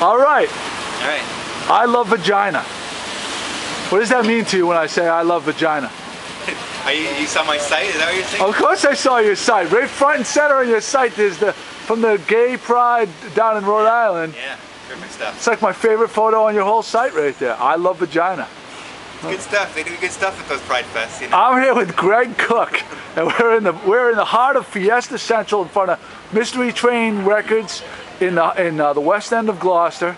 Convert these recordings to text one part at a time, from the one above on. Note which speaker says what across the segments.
Speaker 1: All right.
Speaker 2: All right.
Speaker 1: I love vagina. What does that mean to you when I say I love vagina?
Speaker 2: You saw my site? Is that what you're saying?
Speaker 1: Of course I saw your site. Right front and center on your site there's from the gay pride down in Rhode Island.
Speaker 2: Yeah, perfect stuff.
Speaker 1: It's like my favorite photo on your whole site right there. I love vagina.
Speaker 2: It's good stuff. They do good stuff at those Pride Fests, you know.
Speaker 1: I'm here with Greg Cook, and we're in the heart of Fiesta Central in front of Mystery Train Records in the west end of Gloucester.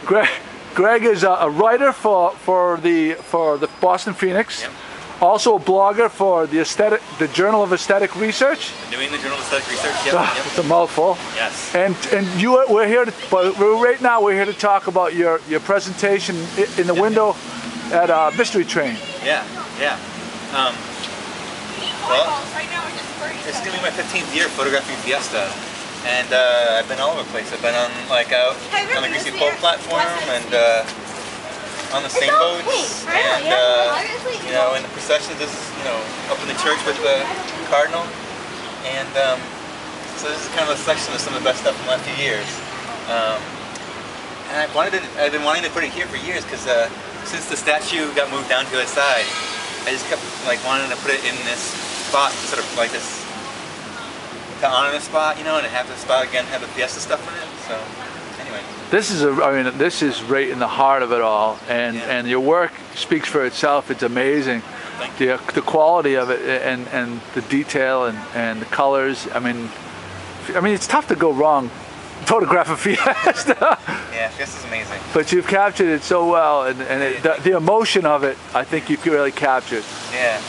Speaker 1: Greg is a writer for the Boston Phoenix. Yep. Also a blogger for the Journal of Aesthetic Research.
Speaker 2: The New England Journal of Aesthetic Research. Yep. Yep.
Speaker 1: It's a mouthful.
Speaker 2: Yes.
Speaker 1: And we're here to talk about your presentation in the window at Mystery Train.
Speaker 2: Yeah. Yeah. Well, it's gonna be my 15th year photographing Fiesta, and I've been all over the place. I've been on out on the Greasy Pole platform and. On the same boats, and you know, in the procession, just up in the church with the cardinal, and so this is kind of a section of some of the best stuff from the last few years. And I've been wanting to put it here for years because since the statue got moved down to the side, I just kept wanting to put it in this spot, sort of like this, to honor the spot, and have the spot again have the Fiesta stuff in it. So. Anyway.
Speaker 1: This is right in the heart of it all, and your work speaks for itself. It's amazing, the quality of it, and the detail and the colors. I mean, it's tough to go wrong photographing Fiesta.
Speaker 2: Yeah, Fiesta's amazing.
Speaker 1: But you've captured it so well, and the emotion of it, I think you've really captured.
Speaker 2: Yeah.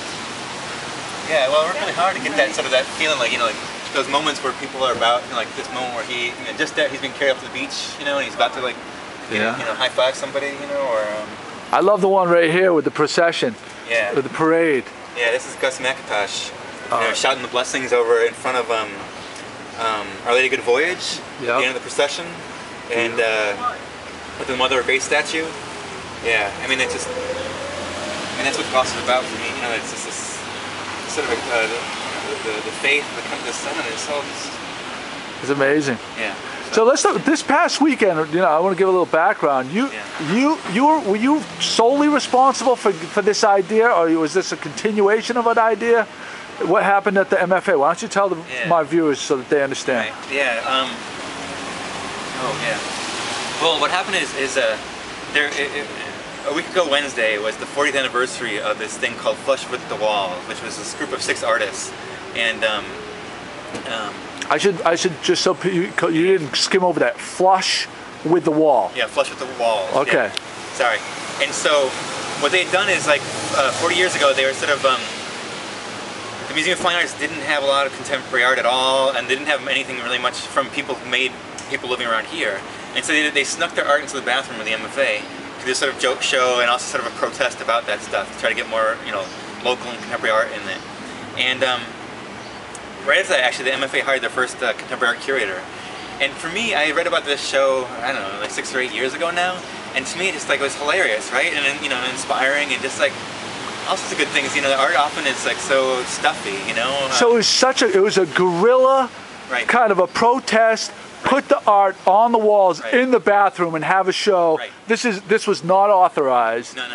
Speaker 2: Yeah. Well, I worked really hard to get that that feeling, those moments where people are about, like this moment where he, just there, he's being carried up to the beach, and he's about to high five somebody, or.
Speaker 1: I love the one right here with the procession.
Speaker 2: Yeah.
Speaker 1: With the parade.
Speaker 2: Yeah, this is Gus McIntosh, shouting the blessings over in front of Our Lady Good Voyage at the end of the procession, and with the Mother of Grace statue. Yeah, it's just, that's what Gloucester is about for me. It's just this sort of the faith that comes to the sun, and it's
Speaker 1: amazing.
Speaker 2: Yeah.
Speaker 1: So let's talk. This past weekend, I want to give a little background. Were you solely responsible for this idea, or was this a continuation of an idea? What happened at the MFA? Why don't you tell my viewers so that they understand?
Speaker 2: Right. Yeah. Well, what happened is a week ago Wednesday was the 40th anniversary of this thing called Flush with the Wall, which was this group of 6 artists. And
Speaker 1: I should just, so you didn't skim over that, Flush with the Wall.
Speaker 2: Yeah, Flush with the Wall.
Speaker 1: Okay.
Speaker 2: Yeah. Sorry. And so what they had done is 40 years ago they were sort of the Museum of Fine Arts didn't have a lot of contemporary art at all, and they didn't have anything really much from people who made people living around here. And so they snuck their art into the bathroom of the MFA to do sort of joke show and also sort of a protest about that stuff, to try to get more local and contemporary art in it. And right after that, actually, the MFA hired their first contemporary art curator. And for me, I read about this show, I don't know, 6 or 8 years ago now. And to me, it just it was hilarious, right? And then, inspiring, and just all sorts of good things. The art often is so stuffy, So
Speaker 1: it was a guerrilla kind of a protest. Put the art on the walls in the bathroom and have a show.
Speaker 2: Right.
Speaker 1: This was not authorized.
Speaker 2: No.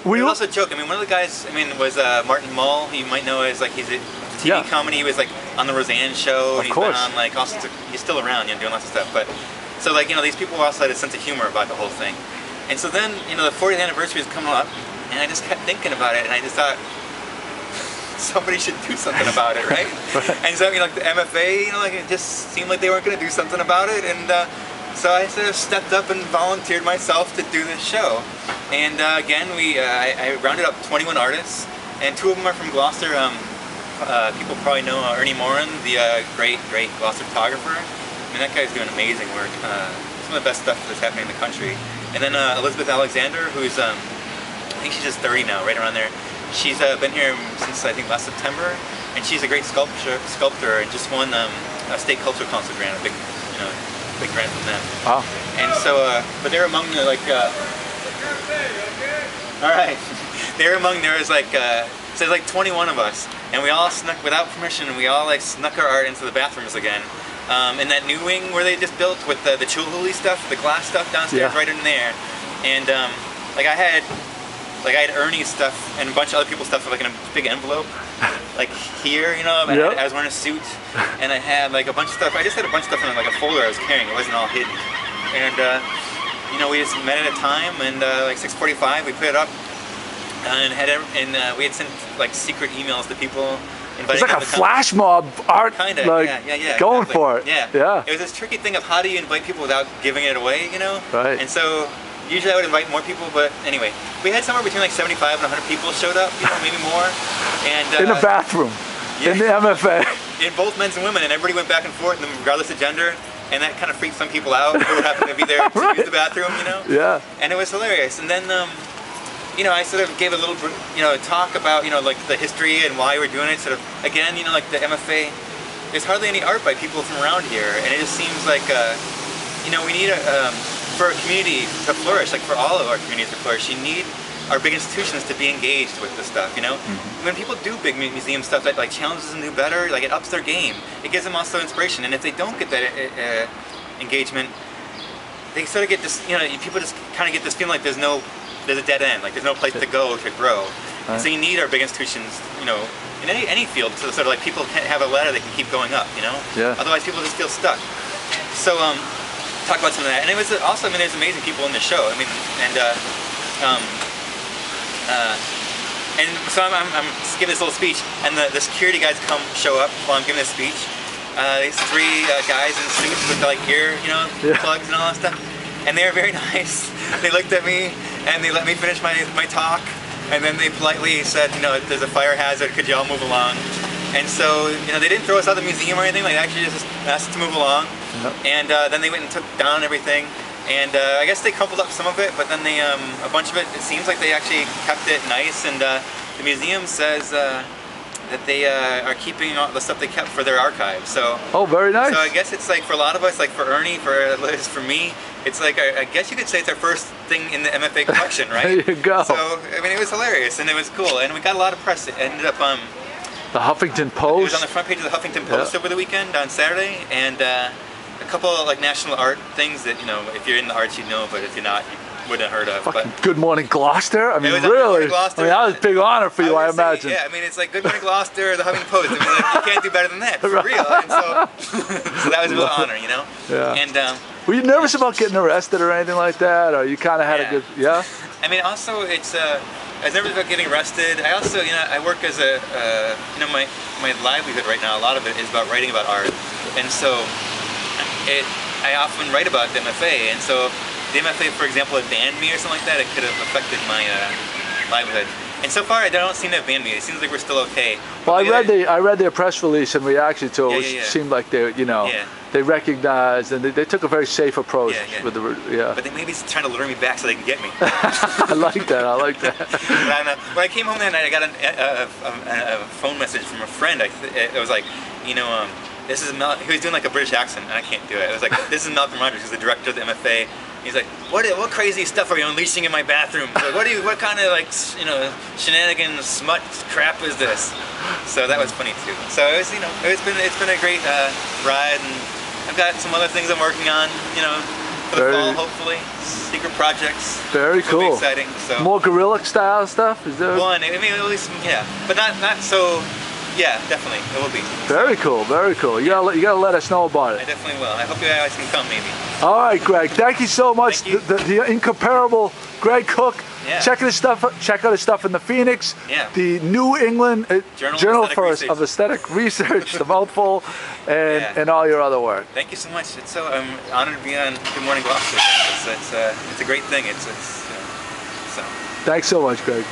Speaker 2: We also joke. One of the guys, was Martin Mull. You might know as he's a TV comedy. He was on the Roseanne show.
Speaker 1: Of
Speaker 2: and he's
Speaker 1: course.
Speaker 2: been on all sorts of, he's still around, doing lots of stuff. But so these people also had a sense of humor about the whole thing. And so then the 40th anniversary is coming up, and I just kept thinking about it, and I just thought somebody should do something about it, right? And so the MFA, it just seemed like they weren't going to do something about it, and so I sort of stepped up and volunteered myself to do this show. And again, I rounded up 21 artists, and 2 of them are from Gloucester. People probably know Ernie Moran, the great Gloucester photographer. That guy's doing amazing work. Some of the best stuff that's happening in the country. And then Elizabeth Alexander, who's I think she's just 30 now, right around there. She's been here since I think last September, and she's a great sculptor, and just won a state cultural council grant, a big grant from them.
Speaker 1: Wow.
Speaker 2: And so, but they're among the all right, there was so there's 21 of us, and we all snuck without permission. We all snuck our art into the bathrooms again, in that new wing where they just built with the Chihuly stuff, the glass stuff downstairs, right in there. And like I had Ernie's stuff and a bunch of other people's stuff like in a big envelope, like here, you know. And I was wearing a suit, and I had like a bunch of stuff. I just had a bunch of stuff in like a folder I was carrying. It wasn't all hidden. And you know, we just met at a time, and like 6:45, we put it up, and we had sent like secret emails to people.
Speaker 1: It's like a flash mob art,
Speaker 2: kind of,
Speaker 1: like going for it.
Speaker 2: Yeah. It was this tricky thing of how do you invite people without giving it away, you know?
Speaker 1: Right.
Speaker 2: And so usually I would invite more people, but anyway, we had somewhere between like 75 and 100 people showed up, you know, maybe more. And
Speaker 1: in the bathroom, in the MFA.
Speaker 2: In both men's and women, and everybody went back and forth, and regardless of gender. And that kind of freaked some people out who happened to be there to use the bathroom, you know?
Speaker 1: Yeah. And
Speaker 2: it was hilarious. And then, you know, I sort of gave a little, you know, talk about, you know, like the history and why we're doing it. Sort of, again, you know, like the MFA, there's hardly any art by people from around here. And it just seems like, you know, we need for a community to flourish, like for all of our communities to flourish, you need our big institutions to be engaged with this stuff, you know? When people do big museum stuff that like challenges them to do better, like it ups their game. It gives them also inspiration. And if they don't get that engagement, they sort of get this, you know, people just kind of get this feeling like there's a dead end, like there's no place to go to grow. So you need our big institutions, you know, in any field, so sort of like people can have a ladder that can keep going up, you know? Otherwise people just feel stuck. So talk about some of that. And it was also, I mean, there's amazing people in the show. I mean, and so I'm just giving this little speech, and the security guys show up while I'm giving this speech. These three guys in suits with like ear, you know, plugs and all that stuff. And they were very nice. They looked at me and they let me finish my talk. And then they politely said, you know, there's a fire hazard, could you all move along? And so, you know, they didn't throw us out of the museum or anything, like they actually just asked us to move along. And then they went and took down everything. And I guess they crumpled up some of it, but then they, a bunch of it seems like they actually kept it nice. And the museum says that they are keeping all the stuff they kept for their archive. So
Speaker 1: very nice.
Speaker 2: So I guess it's like for a lot of us, like for Ernie, for Liz, for me, it's like I guess you could say it's our first thing in the MFA collection, right?
Speaker 1: There you go.
Speaker 2: So I mean, it was hilarious and it was cool, and we got a lot of press. It ended up
Speaker 1: the Huffington Post.
Speaker 2: It was on the front page of the Huffington Post over the weekend on Saturday, and a couple of like national art things that, you know, if you're in the arts, you'd know, but if you're not, you wouldn't have heard of.
Speaker 1: But Good Morning Gloucester. I mean, really. I mean, that was a big honor for you, I imagine.
Speaker 2: Yeah, I mean, it's like Good Morning Gloucester, the Huffington Post. I mean, like, you can't do better than that, for real. And so that was a real honor, you know. And
Speaker 1: were you nervous about getting arrested or anything like that, or you kind of had a good?
Speaker 2: I mean, also it's. I was nervous about getting arrested. I also, you know, I work as a, you know, my livelihood right now, a lot of it is about writing about art, and so I often write about the MFA, and so if the MFA, for example, had banned me or something like that, it could have affected my livelihood. And so far, I don't seem to have banned me. It seems like we're still okay.
Speaker 1: Well, I read their press release and reaction to it, which seemed like they, you know, they recognized and they took a very safe approach with the
Speaker 2: But they may be trying to lure me back so they can get me.
Speaker 1: I like that. I like that.
Speaker 2: When I came home that night, I got a phone message from a friend. It was like, you know, this is he was doing like a British accent, and I can't do it. It was like, this is Malcolm Rogers, who's the director of the MFA. He's like, what crazy stuff are you unleashing in my bathroom? So what kind of like, you know, shenanigans, smut crap is this? So that was funny too. So it was, you know, it's been a great ride, and I've got some other things I'm working on, you know, for the fall, hopefully. Secret projects.
Speaker 1: Very cool.
Speaker 2: Exciting. So
Speaker 1: more guerrilla style stuff? Is there?
Speaker 2: One, I mean, at least, but not so. Yeah, definitely, it will be.
Speaker 1: Very cool, very cool. You gotta let us know about it.
Speaker 2: I definitely will. I hope you guys can come, maybe.
Speaker 1: All right, Greg. Thank you so much.
Speaker 2: Thank you.
Speaker 1: The incomparable Greg Cook. Check out his stuff in the Phoenix. The New England Journal of Aesthetic Research, the mouthful, and all your other work.
Speaker 2: Thank you so much. It's so I'm honored to be on Good Morning Gloucester. It's a great thing. It's so.
Speaker 1: Thanks so much, Greg.